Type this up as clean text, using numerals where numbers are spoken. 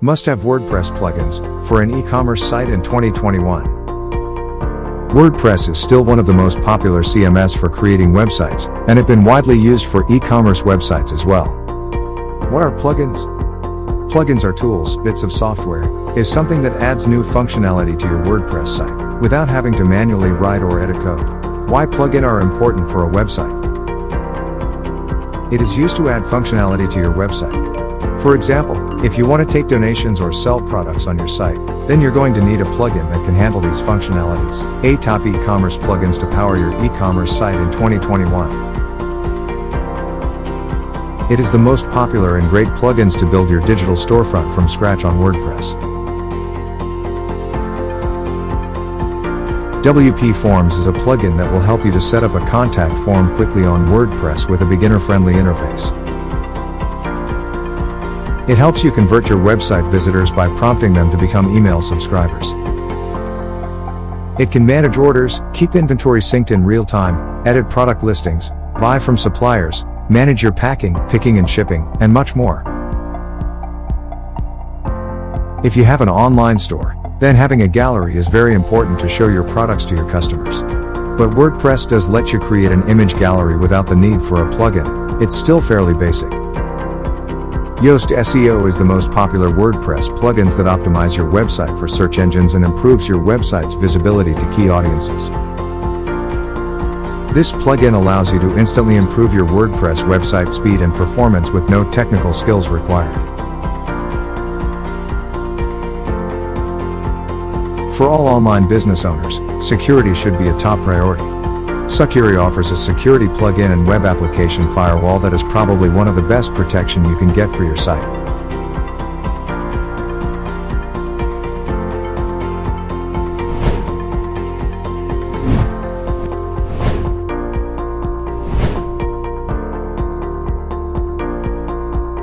Must-have WordPress plugins for an e-commerce site in 2021. WordPress is still one of the most popular CMS for creating websites, and it's been widely used for e-commerce websites as well. What are plugins? Plugins are tools, bits of software, is something that adds new functionality to your WordPress site, without having to manually write or edit code. Why plugins are important for a website? It is used to add functionality to your website. For example, if you want to take donations or sell products on your site, then you're going to need a plugin that can handle these functionalities. 8 top e-commerce plugins to power your e-commerce site in 2021. It is the most popular and great plugins to build your digital storefront from scratch on WordPress. WP Forms is a plugin that will help you to set up a contact form quickly on WordPress with a beginner-friendly interface. It helps you convert your website visitors by prompting them to become email subscribers. It can manage orders, keep inventory synced in real time, edit product listings, buy from suppliers, manage your packing, picking and shipping, and much more. If you have an online store, then having a gallery is very important to show your products to your customers. But WordPress does let you create an image gallery without the need for a plugin. It's still fairly basic. Yoast SEO is the most popular WordPress plugins that optimize your website for search engines and improves your website's visibility to key audiences. This plugin allows you to instantly improve your WordPress website speed and performance with no technical skills required. For all online business owners, security should be a top priority. Sucuri offers a security plugin and web application firewall that is probably one of the best protection you can get for your site.